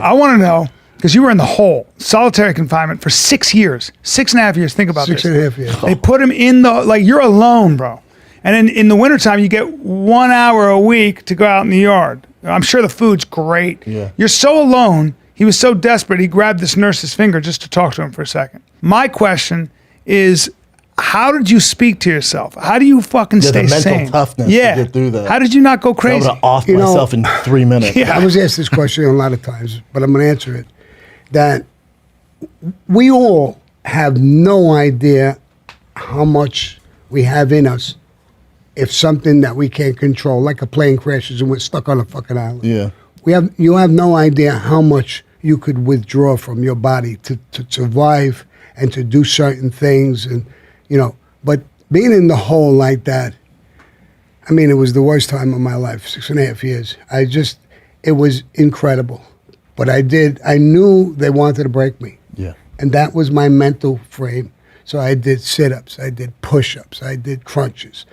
I want to know, because you were in the hole, solitary confinement for 6 years, 6.5 years. Think about this. 6.5 years. They put him in the, like, you're alone, bro. And in the wintertime, you get 1 hour a week to go out in the yard. I'm sure the food's great. Yeah. You're so alone. He was so desperate, he grabbed this nurse's finger just to talk to him for a second. My question is, how did you speak to yourself? How do you fucking stay the sane? mental toughness to get through that. How did you not go I crazy? would have offed myself in 3 minutes. Yeah. I was asked this question a lot of times, but I'm going to answer it. That we all have no idea how much we have in us if something that we can't control, like a plane crashes and we're stuck on a fucking island. Yeah. You have no idea how much you could withdraw from your body to survive and to do certain things, and but being in the hole like that, I mean, it was the worst time of my life, 6.5 years. It was incredible. But I knew they wanted to break me. Yeah. And that was my mental frame. So I did sit-ups, I did push-ups, I did crunches.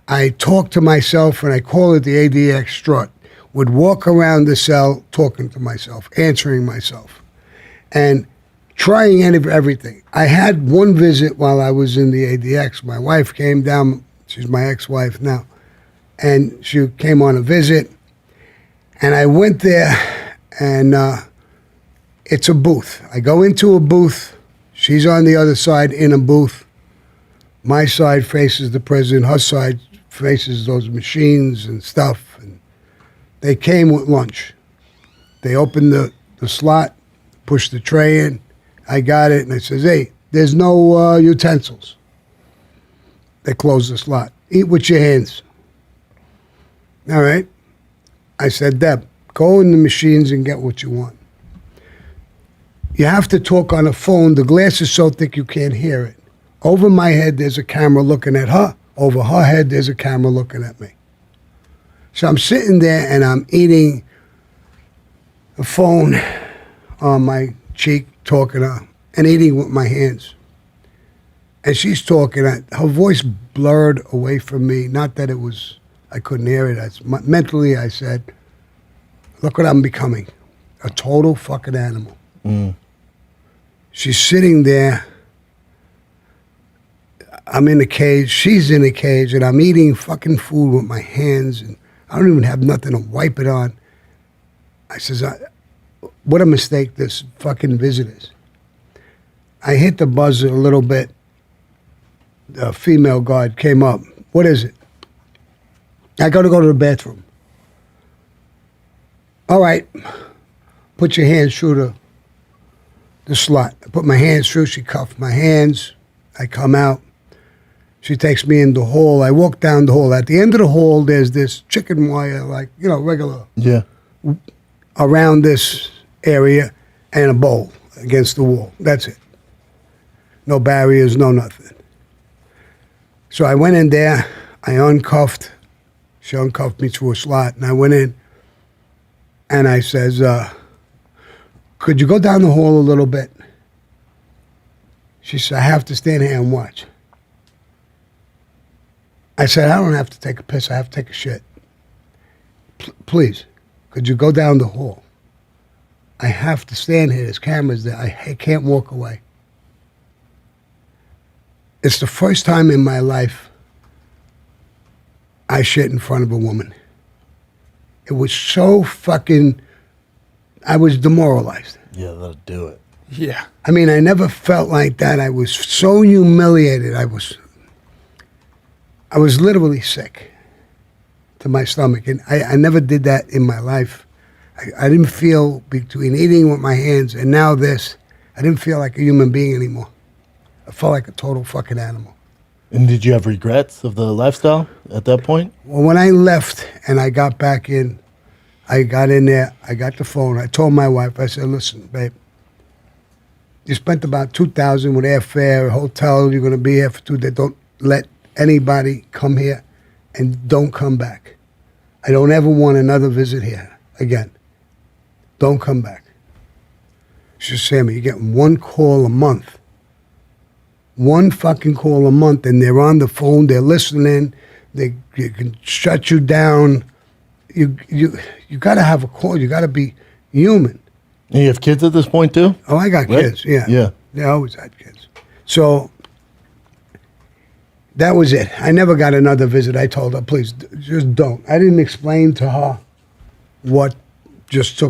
I talked to myself, and I call it the ADX strut. Would walk around the cell talking to myself, answering myself, and trying everything. I had one visit while I was in the ADX. My wife came down. She's my ex-wife now. And she came on a visit. And I went there, and it's a booth. I go into a booth. She's on the other side in a booth. My side faces the prison. Her side faces those machines and stuff. And they came with lunch. They opened the slot, pushed the tray in. I got it, and I says, hey, there's no utensils. They closed the slot. Eat with your hands. All right. I said, Deb, go in the machines and get what you want. You have to talk on a phone. The glass is so thick you can't hear it. Over my head, there's a camera looking at her. Over her head, there's a camera looking at me. So I'm sitting there, and I'm eating a phone on my cheek, talking to her, and eating with my hands. And she's talking. Her voice blurred away from me. Not that I couldn't hear it. Mentally, I said, look what I'm becoming. A total fucking animal. Mm. She's sitting there. I'm in a cage. She's in a cage, and I'm eating fucking food with my hands, and I don't even have nothing to wipe it on. I says, what a mistake this fucking visit is. I hit the buzzer a little bit. The female guard came up. What is it? I got to go to the bathroom. All right. Put your hands through the slot. I put my hands through. She cuffed my hands. I come out. She takes me in the hall. I walk down the hall. At the end of the hall, there's this chicken wire, like, regular. Yeah. Around this area, and a bowl against the wall. That's it. No barriers, no nothing. So I went in there. I uncuffed. She uncuffed me through a slot, and I went in, and I says, could you go down the hall a little bit? She said, I have to stand here and watch. I said, I don't have to take a piss. I have to take a shit. Please, could you go down the hall? I have to stand here. There's cameras there. I can't walk away. It's the first time in my life I shit in front of a woman. It was so fucking, I was demoralized. Yeah, that'll do it. Yeah. I mean, I never felt like that. I was so humiliated. I was literally sick to my stomach. And I never did that in my life. I didn't feel, between eating with my hands and now this, I didn't feel like a human being anymore. I felt like a total fucking animal. And did you have regrets of the lifestyle at that point? Well, when I left and I got back in, I got in there, I got the phone. I told my wife, I said, listen, babe, you spent about $2,000 with airfare, hotel, you're going to be here for 2 days. Don't let anybody come here, and don't come back. I don't ever want another visit here again. Don't come back. She said, Sammy, you're getting one call a month. One fucking call a month, and they're on the phone, they're listening, you can shut you down. You got to have a call. You got to be human. And you have kids at this point too? Oh, I got Right? kids. Yeah. Yeah. I always had kids. So that was it. I never got another visit. I told her, please, just don't. I didn't explain to her what just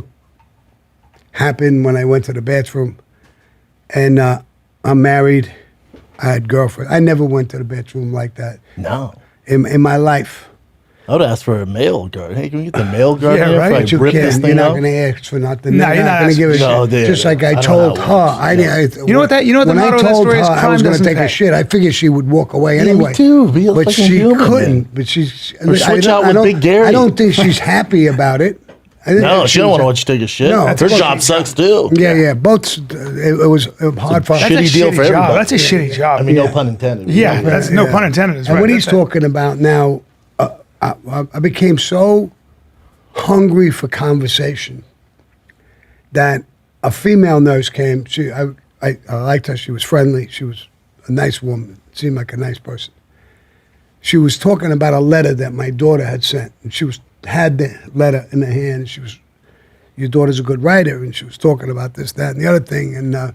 happened when I went to the bathroom. And I'm married. I had girlfriend. I never went to the bathroom like that No. in my life. I would ask for a mail guard. Hey, can we get the mail guard Yeah, here right. if I But you rip this can't. thing You're not out? going to ask for nothing. No, They're you're not going to give a asking. No, shit. they- Just like I I don't told know her. how it works. You know what the when motto I of that told story her is? I Crime was going to doesn't take pay. a shit. I figured she would walk away Yeah, anyway. me too. Be a But fucking she human, couldn't. man. But she's. Or switch out I with don't- Big Gary. I don't think she's happy about it. I think No, that she don't was- want to watch you take a shit. No, Her that's a job shitty sucks too. Yeah. Both. It was hard for That's her. a Shitty deal shitty for job. everybody. That's a shitty job. I mean, no Yeah. pun intended. Yeah, that's no Yeah. pun intended. Is And right. what he's That's it. talking about now, I became so hungry for conversation that a female nurse came. I liked her. She was friendly. She was a nice woman. Seemed like a nice person. She was talking about a letter that my daughter had sent, and had the letter in her hand. And she was, your daughter's a good writer, and she was talking about this, that, and the other thing, and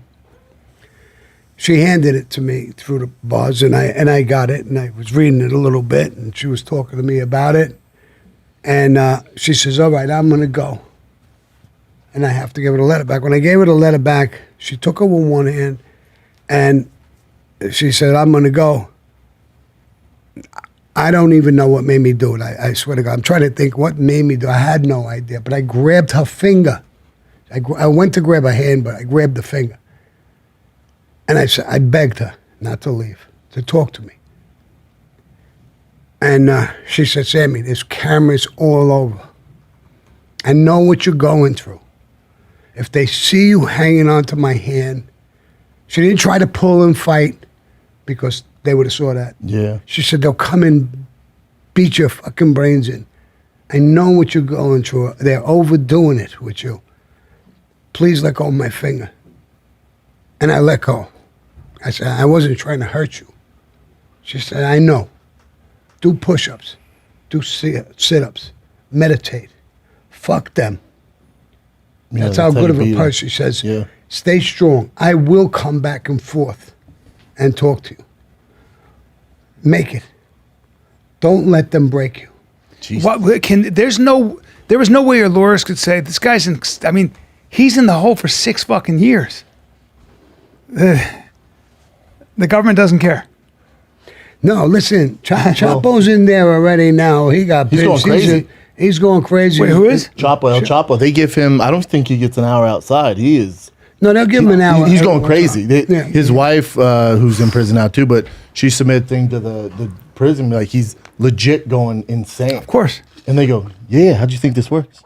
she handed it to me through the buzz, and I got it, and I was reading it a little bit, and she was talking to me about it, and she says, "All right, I'm gonna go," and I have to give her the letter back. When I gave her the letter back, she took it with one hand, and she said, "I'm gonna go." I don't even know what made me do it. I swear to God, I'm trying to think what made me do it. I had no idea, but I grabbed her finger. I went to grab her hand, but I grabbed the finger. And I begged her not to leave, to talk to me. And she said, "Sammy, there's cameras all over. I know what you're going through. If they see you hanging onto my hand," she didn't try to pull and fight because they would have saw that. Yeah. She said, "They'll come and beat your fucking brains in. I know what you're going through. They're overdoing it with you. Please let go of my finger." And I let go. I said, "I wasn't trying to hurt you." She said, "I know. Do push-ups. Do sit-ups. Meditate. Fuck them." Yeah, That's how how good you of a beat 'em. person. She says, Yeah. "Stay strong. I will come back and forth and talk to you. Make it. Don't let them break you." Jeez. What can? There was no way your lawyers could say this guy's in. I mean, he's in the hole for 6 fucking years. The government doesn't care. No, listen, Chapo's in there already now. He got He's pinched. going crazy. He's going crazy. Wait, who is? Chapo, El Chapo. They give him. I don't think he gets an hour outside. He is. No, they'll give him an hour. He's going crazy. Yeah. His wife, who's in prison now too, but she submitted thing to the prison like he's legit going insane. Of course. And they go, "Yeah, how'd you think this works?"